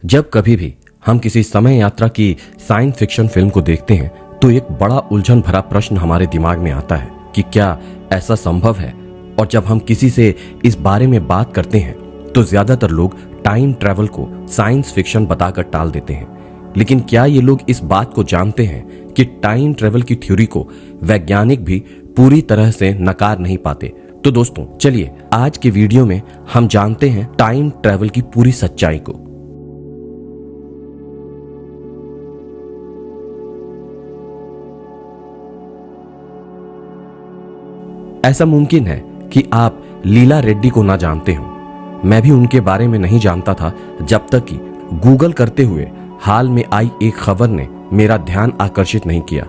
जब कभी भी हम किसी समय यात्रा की साइंस फिक्शन फिल्म को देखते हैं तो एक बड़ा उलझन भरा प्रश्न हमारे दिमाग में आता है कि क्या ऐसा संभव है। और जब हम किसी से इस बारे में बात करते हैं तो ज्यादातर लोग टाइम ट्रैवल को साइंस फिक्शन बताकर टाल देते हैं। लेकिन क्या ये लोग इस बात को जानते हैं कि टाइम ट्रैवल की थ्योरी को वैज्ञानिक भी पूरी तरह से नकार नहीं पाते। तो दोस्तों चलिए आज के वीडियो में हम जानते हैं टाइम ट्रैवल की पूरी सच्चाई को। ऐसा मुमकिन है कि आप लीला रेड्डी को ना जानते हो। मैं भी उनके बारे में नहीं जानता था जब तक कि गूगल करते हुए हाल में आई एक खबर ने मेरा ध्यान आकर्षित नहीं किया।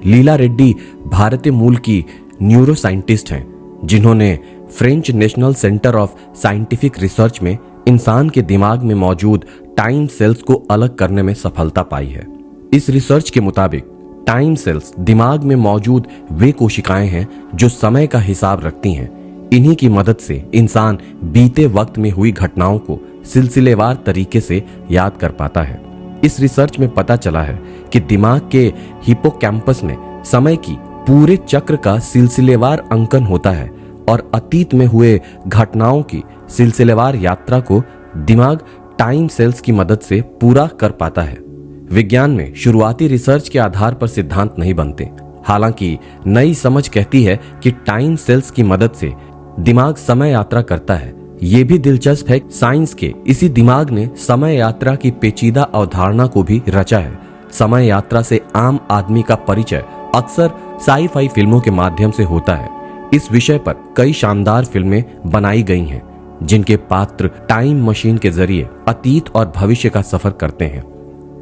लीला रेड्डी भारतीय मूल की न्यूरो साइंटिस्ट हैं जिन्होंने French national centre of scientific research में इंसान के दिमाग में मौजूद टाइम सेल्स को अलग करने में सफलता पाई है। इस रिसर्च के मुताबिक टाइम सेल्स दिमाग में मौजूद वे कोशिकाएं हैं जो समय का हिसाब रखती हैं। इन्हीं की मदद से इंसान बीते वक्त में हुई घटनाओं को सिलसिलेवार तरीके से याद कर पाता है। इस रिसर्च में पता चला है कि दिमाग के हिप्पोकैम्पस में समय की पूरे चक्र का सिलसिलेवार अंकन होता है और अतीत में हुए घटनाओं की सिलसिलेवार यात्रा को दिमाग टाइम सेल्स की मदद से पूरा कर पाता है। विज्ञान में शुरुआती रिसर्च के आधार पर सिद्धांत नहीं बनते। हालांकि नई समझ कहती है कि टाइम सेल्स की मदद से दिमाग समय यात्रा करता है। ये भी दिलचस्प है साइंस के इसी दिमाग ने समय यात्रा की पेचीदा अवधारणा को भी रचा है। समय यात्रा से आम आदमी का परिचय अक्सर साई-फाई फिल्मों के माध्यम से होता है। इस विषय पर कई शानदार फिल्में बनाई गई हैं जिनके पात्र टाइम मशीन के जरिए अतीत और भविष्य का सफर करते हैं।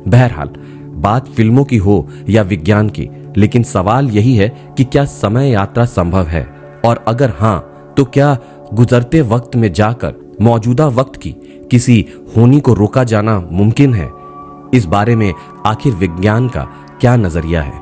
बहरहाल बात फिल्मों की हो या विज्ञान की, लेकिन सवाल यही है कि क्या समय यात्रा संभव है, और अगर हां तो क्या गुजरते वक्त में जाकर मौजूदा वक्त की किसी होनी को रोका जाना मुमकिन है। इस बारे में आखिर विज्ञान का क्या नजरिया है।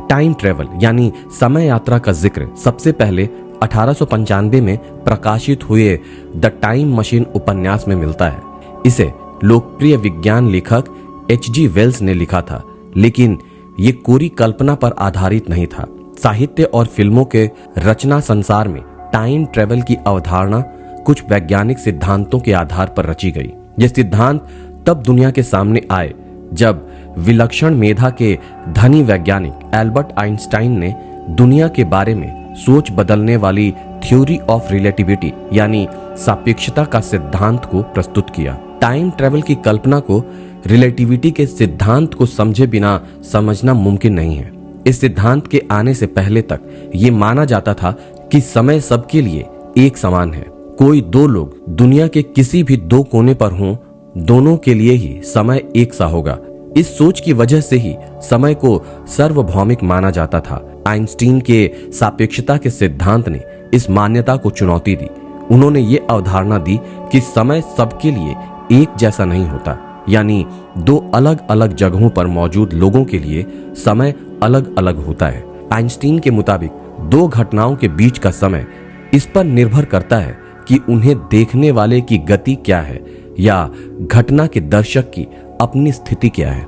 टाइम ट्रैवल यानी समय यात्रा का जिक्र सबसे पहले 1895 में प्रकाशित हुए द टाइम मशीन उपन्यास में मिलता है। इसे लोकप्रिय विज्ञान लेखक H.G. वेल्स ने लिखा था, लेकिन ये कोरी कल्पना पर आधारित नहीं था। साहित्य और फिल्मों के रचना संसार में टाइम ट्रैवल की अवधारणा कुछ वैज्ञानिक सिद्धांतों के आधार पर रची गई। ये सिद्धांत तब दुनिया के सामने आए जब विलक्षण मेधा के धनी वैज्ञानिक एल्बर्ट आइंस्टाइन ने दुनिया के बारे में सोच बदलने वाली थ्योरी ऑफ रिलेटिविटी यानी सापेक्षता का सिद्धांत को प्रस्तुत किया। टाइम ट्रैवल की कल्पना को रिलेटिविटी के सिद्धांत को समझे बिना समझना मुमकिन नहीं है। इस सिद्धांत के आने से पहले तक ये माना जाता था कि समय सबके लिए एक समान है। कोई दो लोग दुनिया के किसी भी दो कोने पर हों, दोनों के लिए ही समय एक सा होगा। इस सोच की वजह से ही समय को सार्वभौमिक माना जाता था। आइंस्टीन के सापेक्षता के सिद्धांत ने इस मान्यता को चुनौती दी। उन्होंने ये अवधारणा दी कि समय सबके लिए एक जैसा नहीं होता, यानी दो अलग अलग जगहों पर मौजूद लोगों के लिए समय अलग अलग होता है। आइंस्टीन के मुताबिक दो घटनाओं के बीच का समय इस पर निर्भर करता है कि उन्हें देखने वाले की गति क्या है या घटना के दर्शक की अपनी स्थिति क्या है।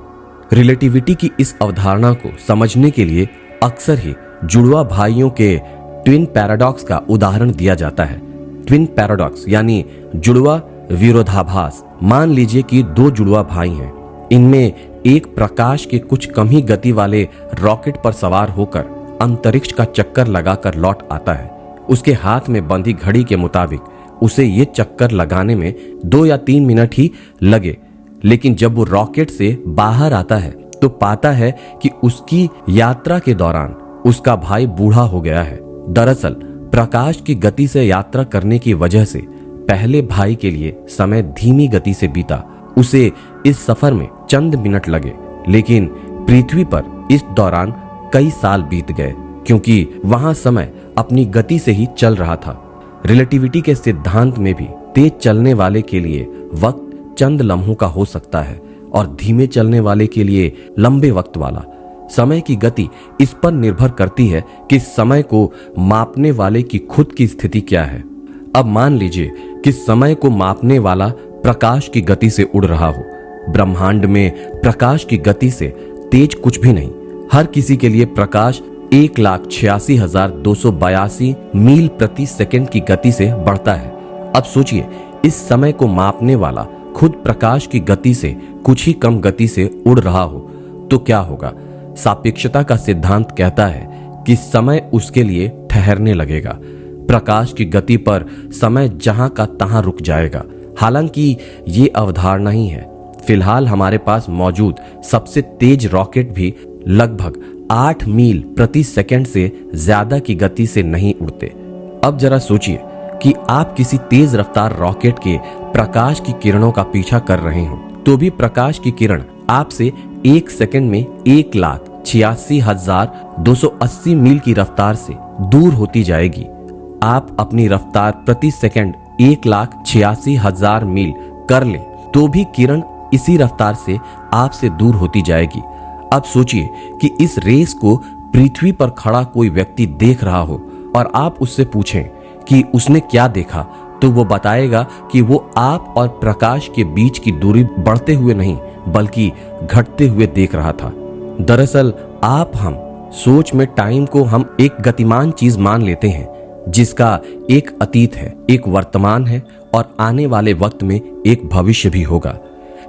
रिलेटिविटी की इस अवधारणा को समझने के लिए अक्सर ही जुड़वा भाइयों के ट्विन पैराडॉक्स का उदाहरण दिया जाता है। ट्विन पैराडॉक्स यानी जुड़वा विरोधाभास। मान लीजिए कि दो जुड़वा भाई हैं। इनमें एक प्रकाश के कुछ कम ही गति वाले रॉकेट पर सवार होकर अंतरिक्ष का चक्कर लगाकर लौट आता है। उसके हाथ में बंधी घड़ी के मुताबिक उसे ये चक्कर लगाने में 2 या 3 मिनट ही लगे, लेकिन जब वो रॉकेट से बाहर आता है तो पाता है कि उसकी यात्रा के दौरान उसका भाई बूढ़ा हो गया है। दरअसल प्रकाश की गति से यात्रा करने की वजह से पहले भाई के लिए समय धीमी गति से बीता। उसे इस सफर में चंद मिनट लगे, लेकिन पृथ्वी पर इस दौरान कई साल बीत गए क्योंकि वहां समय अपनी गति से ही चल रहा था। रिलेटिविटी के सिद्धांत में भी तेज चलने वाले के लिए वक्त चंद लम्हों का हो सकता है और धीमे चलने वाले के लिए लंबे वक्त वाला। समय की गति इस पर निर्भर करती है कि समय को मापने वाले की खुद की स्थिति क्या है। अब मान लीजिए कि समय को मापने वाला प्रकाश की गति से उड़ रहा हो। ब्रह्मांड में प्रकाश की गति से तेज कुछ भी नहीं। हर किसी के लिए प्रकाश 1,86,282 मील प्रति सेकंड की गति से बढ़ता है। अब सोचिए, इस समय को मापने वाला खुद प्रकाश की गति से कुछ ही कम गति से उड़ रहा हो तो क्या होगा? सापेक्षता का सिद्धांत कहता है कि समय उसके लिए ठहरने लगेगा। प्रकाश की गति पर समय जहां का तहां रुक जाएगा। हालांकि ये अवधारणा ही है। फिलहाल हमारे पास मौजूद सबसे तेज रॉकेट भी लगभग 8 मील प्रति सेकंड से ज्यादा की गति से नहीं उड़ते। अब जरा सोचिए कि आप किसी तेज रफ्तार रॉकेट के प्रकाश की किरणों का पीछा कर रहे हो, तो भी प्रकाश की किरण आपसे 1 सेकंड में 1,86,280 मील की रफ्तार से दूर होती जाएगी। आप अपनी रफ्तार प्रति सेकंड 1,86,000 मील कर ले तो भी किरण इसी रफ्तार से आपसे दूर होती जाएगी। अब सोचिए कि इस रेस को पृथ्वी पर खड़ा कोई व्यक्ति देख रहा हो और आप उससे पूछें कि उसने क्या देखा, तो वो बताएगा कि वो आप और प्रकाश के बीच की दूरी बढ़ते हुए नहीं बल्कि घटते हुए देख रहा था। दरअसल आप हम सोच में टाइम को हम एक गतिमान चीज मान लेते हैं जिसका एक अतीत है, एक वर्तमान है और आने वाले वक्त में एक भविष्य भी होगा।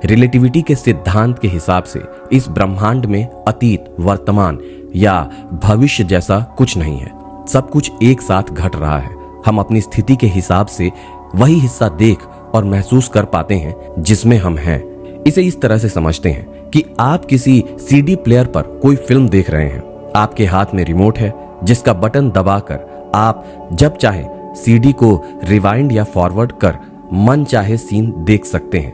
रिलेटिविटी के सिद्धांत के हिसाब से इस ब्रह्मांड में अतीत, वर्तमान या भविष्य जैसा कुछ नहीं है। सब कुछ एक साथ घट रहा है। हम अपनी स्थिति के हिसाब से वही हिस्सा देख और महसूस कर पाते हैं जिसमें हम हैं। इसे इस तरह से समझते हैं कि आप किसी सीडी प्लेयर पर कोई फिल्म देख रहे हैं। आपके हाथ में रिमोट है जिसका बटन दबाकर आप जब चाहे सीडी को रिवाइंड या फॉरवर्ड कर मन चाहे सीन देख सकते हैं।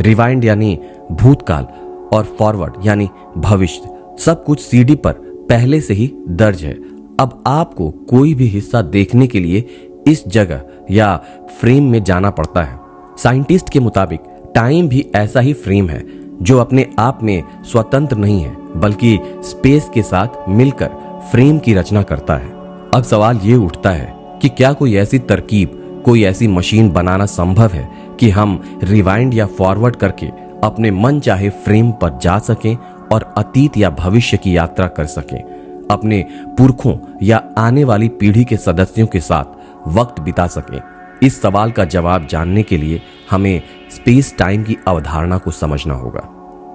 रिवाइंड यानी भूतकाल और फॉरवर्ड यानी भविष्य। सब कुछ सीडी पर पहले से ही दर्ज है। अब आपको कोई भी हिस्सा देखने के लिए इस जगह या फ्रेम में जाना पड़ता है। साइंटिस्ट के मुताबिक टाइम भी ऐसा ही फ्रेम है जो अपने आप में स्वतंत्र नहीं है बल्कि स्पेस के साथ मिलकर फ्रेम की रचना करता है। अब सवाल ये उठता है कि क्या कोई ऐसी तरकीब, कोई ऐसी मशीन बनाना संभव है कि हम रिवाइंड या फॉरवर्ड करके अपने मन चाहे फ्रेम पर जा सकें और अतीत या भविष्य की यात्रा कर सकें, अपने पुरखों या आने वाली पीढ़ी के सदस्यों के साथ वक्त बिता सकें? इस सवाल का जवाब जानने के लिए हमें स्पेस टाइम की अवधारणा को समझना होगा।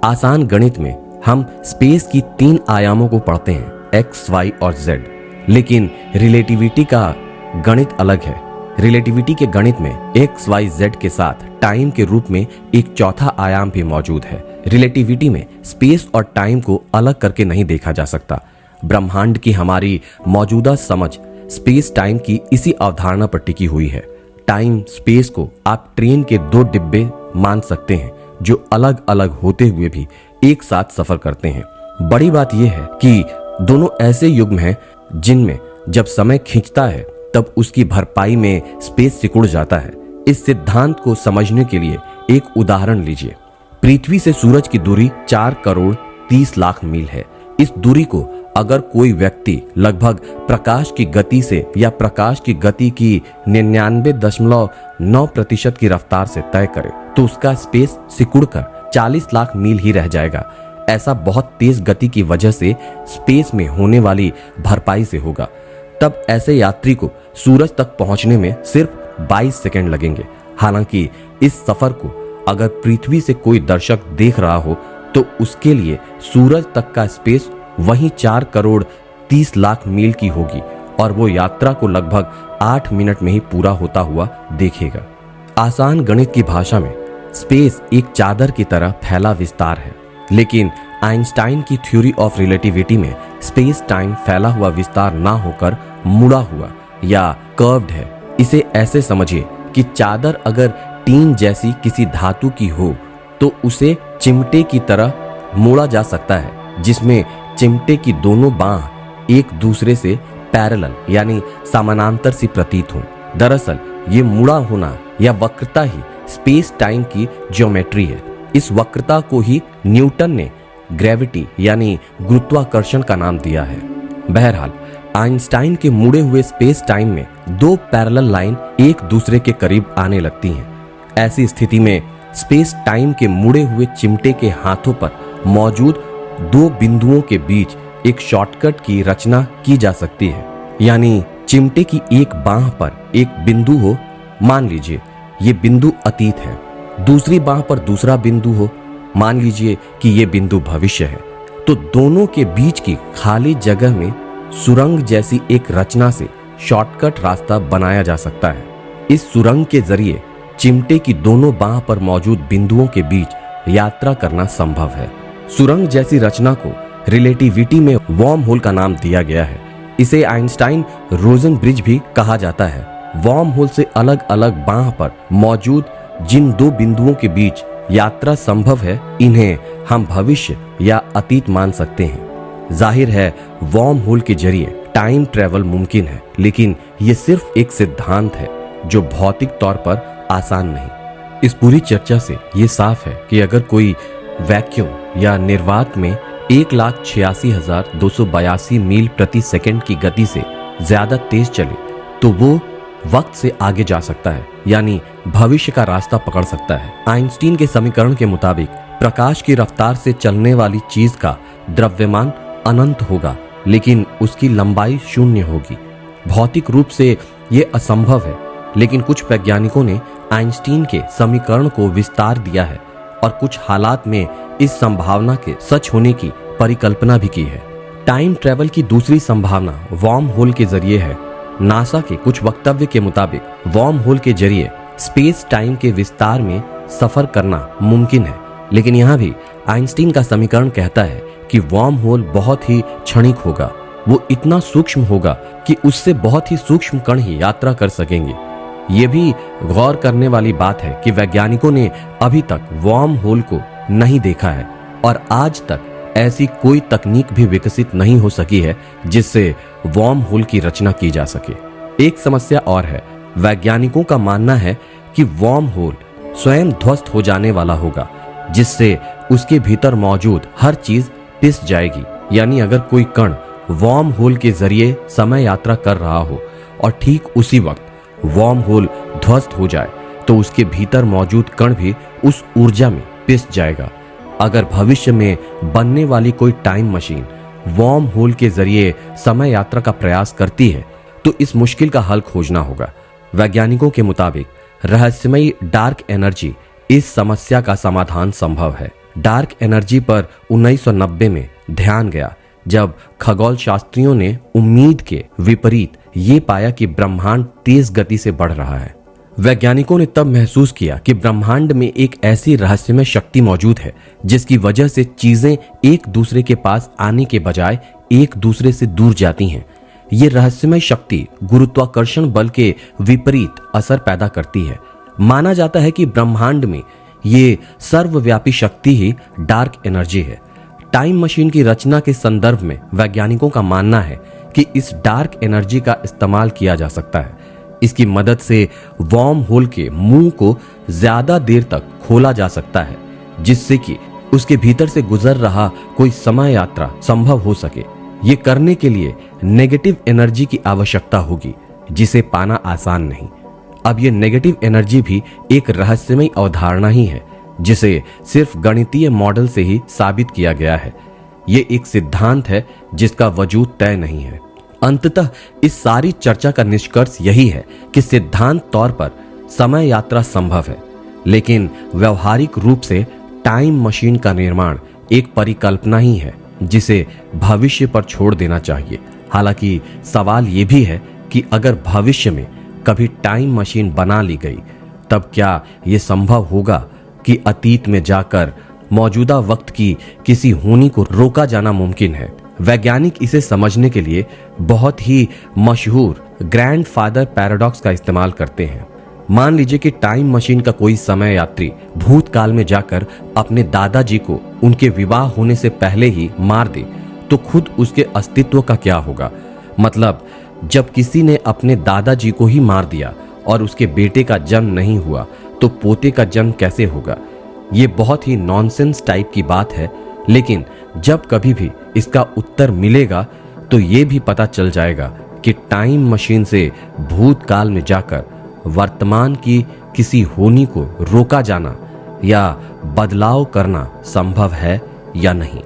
आसान गणित में हम स्पेस की 3 आयामों को पढ़ते हैं, x, y और z। लेकिन रिलेटिविटी का गणित अलग है। रिलेटिविटी के गणित में x, y, z के साथ टाइम के रूप में एक चौथा आयाम भी मौजूद है। रिलेटिविटी में स्पेस और टाइम को अलग करके नहीं देखा जा सकता। ब्रह्मांड की हमारी मौजूदा समझ स्पेस टाइम की इसी अवधारणा पर टिकी हुई है। टाइम स्पेस को आप ट्रेन के 2 डिब्बे मान सकते हैं जो अलग अलग होते हुए भी एक साथ सफर करते हैं। बड़ी बात यह है कि दोनों ऐसे युग्म हैं जिनमें जब समय खींचता है तब उसकी भरपाई में स्पेस सिकुड़ जाता है। इस सिद्धांत को समझने के लिए एक उदाहरण लीजिए। पृथ्वी से सूरज की दूरी 4 करोड़ 30 लाख मील है। इस दूरी को अगर कोई व्यक्ति लगभग प्रकाश की गति से या प्रकाश की गति की 99.9% की रफ्तार से तय करे तो उसका स्पेस सिकुड़कर 40 लाख मील ही रह जाएगा। ऐसा बहुत तेज गति की वजह से स्पेस में होने वाली भरपाई से होगा। तब ऐसे यात्री को सूरज तक पहुंचने में सिर्फ 22 सेकंड लगेंगे। हालांकि इस सफर को अगर पृथ्वी से कोई दर्शक देख रहा हो तो उसके लिए सूरज तक का स्पेस वही 4 करोड़ 30 लाख मील की होगी और वो यात्रा को लगभग 8 मिनट में ही पूरा होता हुआ देखेगा। आसान गणित की भाषा में स्पेस एक चादर की तरह फैला विस्तार है, लेकिन आइंस्टाइन की थ्योरी ऑफ रिलेटिविटी में स्पेस टाइम फैला हुआ विस्तार ना होकर मुड़ा हुआ या कर्व्ड है। इसे ऐसे समझिए कि चादर अगर टीन जैसी किसी धातु की हो तो उसे चिमटे की तरह मोड़ा जा सकता है, जिसमें चिमटे की दोनों बांह एक दूसरे से पैरेलल यानी समानांतर सी प्रतीत हों। दरअसल ये मुड़ा होना या वक्रता ही स्पेस टाइम की ज्योमेट्री है। इस वक्रता को ही न्यूटन ने ग्रेविटी यानी गुरुत्वाकर्षण का नाम दिया है। बहरहाल आइंस्टाइन के मुड़े हुए स्पेस टाइम में 2 पैरेलल लाइन एक दूसरे के करीब आने लगती हैं। ऐसी स्थिति में स्पेस टाइम के मुड़े हुए चिमटे के हाथों पर मौजूद दो बिंदुओं के बीच एक शॉर्टकट की रचना की जा सकती है। यानी चिमटे की एक बांह पर एक बिंदु हो, मान लीजिए ये बिंदु अतीत है, दूसरी बांह पर दूसरा बिंदु हो, मान लीजिए कि ये बिंदु भविष्य है, तो दोनों के बीच की खाली जगह में सुरंग जैसी एक रचना से शॉर्टकट रास्ता बनाया जा सकता है। इस सुरंग के जरिए चिमटे की दोनों बांह पर मौजूद बिंदुओं के बीच यात्रा करना संभव है। सुरंग जैसी रचना को रिलेटिविटी में वॉर्म होल का नाम दिया गया है। इसे आइंस्टाइन रोजन ब्रिज भी कहा जाता है। वॉर्म होल से अलग अलग बांह पर मौजूद जिन दो बिंदुओं के बीच यात्रा संभव है, इन्हें हम भविष्य या अतीत मान सकते हैं। जाहिर है वॉर्म होल के जरिए टाइम ट्रेवल मुमकिन है, लेकिन यह सिर्फ एक सिद्धांत है जो भौतिक तौर पर आसान नहीं। इस पूरी चर्चा से ये साफ है कि अगर कोई वैक्यूम या निर्वात में 1,86,282 मील प्रति सेकंड की गति से ज्यादा तेज चले तो वो वक्त से आगे जा सकता है, यानी भविष्य का रास्ता पकड़ सकता है। आइंस्टीन के समीकरण के मुताबिक प्रकाश की रफ्तार से चलने वाली चीज का द्रव्यमान अनंत होगा, लेकिन उसकी लंबाई शून्य होगी। भौतिक रूप से ये असंभव है, लेकिन कुछ वैज्ञानिकों ने आइंस्टीन के समीकरण को विस्तार दिया है और कुछ हालात में इस संभावना के सच होने की परिकल्पना भी की है। टाइम ट्रेवल की दूसरी संभावना वॉर्म होल के जरिए है। नासा के कुछ वक्तव्य के मुताबिक वॉर्म होल के जरिए स्पेस टाइम के विस्तार में सफर करना मुमकिन है, लेकिन यहाँ भी आइंस्टीन का समीकरण कहता है कि वॉर्म होल बहुत ही क्षणिक होगा। वो इतना सूक्ष्म होगा कि उससे बहुत ही सूक्ष्म कण ही यात्रा कर सकेंगे। ये भी गौर करने वाली बात है कि वैज्ञानिकों ने अभी तक वॉर्म होल को नहीं देखा है और आज तक ऐसी कोई तकनीक भी विकसित नहीं हो सकी है जिससे वॉर्म होल की रचना की जा सके। एक समस्या और है। वैज्ञानिकों का मानना है कि वॉर्म होल स्वयं ध्वस्त हो जाने वाला होगा, जिससे उसके भीतर मौजूद हर चीज पिस जाएगी। यानी अगर कोई कण वॉर्म होल के जरिए समय यात्रा कर रहा हो और ठीक उसी वक्त वॉर्म होल ध्वस्त हो जाए तो उसके भीतर मौजूद कण भी उस ऊर्जा में पिस जाएगा। अगर भविष्य में बनने वाली कोई टाइम मशीन वॉर्म होल के जरिए समय यात्रा का प्रयास करती है तो इस मुश्किल का हल खोजना होगा। वैज्ञानिकों के मुताबिक रहस्यमयी डार्क एनर्जी इस समस्या का समाधान संभव है। डार्क एनर्जी पर 1990 में ध्यान गया जब खगोल शास्त्रियों ने उम्मीद के विपरीत ये पाया कि ब्रह्मांड तेज गति से बढ़ रहा है। वैज्ञानिकों ने तब महसूस किया कि ब्रह्मांड में एक ऐसी रहस्यमय शक्ति मौजूद है जिसकी वजह से चीजें एक दूसरे के पास आने के बजाय एक दूसरे से दूर जाती हैं। ये रहस्यमय शक्ति गुरुत्वाकर्षण बल के विपरीत असर पैदा करती है। माना जाता है कि ब्रह्मांड में ये सर्वव्यापी शक्ति ही डार्क एनर्जी है। टाइम मशीन की रचना के संदर्भ में वैज्ञानिकों का मानना है कि इस डार्क एनर्जी का इस्तेमाल किया जा सकता है। इसकी मदद से वॉर्म होल के मुंह को ज्यादा देर तक खोला जा सकता है, जिससे कि उसके भीतर से गुजर रहा कोई समय यात्रा संभव हो सके। ये करने के लिए नेगेटिव एनर्जी की आवश्यकता होगी, जिसे पाना आसान नहीं। अब ये नेगेटिव एनर्जी भी एक रहस्यमयी अवधारणा ही है, जिसे सिर्फ गणितीय मॉडल से ही साबित किया गया है। ये एक सिद्धांत है जिसका वजूद तय नहीं है। अंततः इस सारी चर्चा का निष्कर्ष यही है कि सिद्धांत तौर पर समय यात्रा संभव है, लेकिन व्यवहारिक रूप से टाइम मशीन का निर्माण एक परिकल्पना ही है जिसे भविष्य पर छोड़ देना चाहिए। हालांकि सवाल ये भी है कि अगर भविष्य में कभी टाइम मशीन बना ली गई, तब क्या ये संभव होगा कि अतीत में जाकर मौजूदा वक्त की किसी होनी को रोका जाना मुमकिन है? वैज्ञानिक इसे समझने के लिए बहुत ही मशहूर ग्रैंडफादर पैराडॉक्स का इस्तेमाल करते हैं। मान लीजिए कि टाइम मशीन का कोई समय यात्री भूतकाल में जाकर अपने दादाजी को उनके विवाह होने से पहले ही मार दे, तो खुद उसके अस्तित्व का क्या होगा? मतलब जब किसी ने अपने दादाजी को ही मार दिया और उसके बेटे का जन्म नहीं हुआ, तो पोते का जन्म कैसे होगा? ये बहुत ही नॉनसेंस टाइप की बात है, लेकिन जब कभी भी इसका उत्तर मिलेगा तो ये भी पता चल जाएगा कि टाइम मशीन से भूतकाल में जाकर वर्तमान की किसी होनी को रोका जाना या बदलाव करना संभव है या नहीं।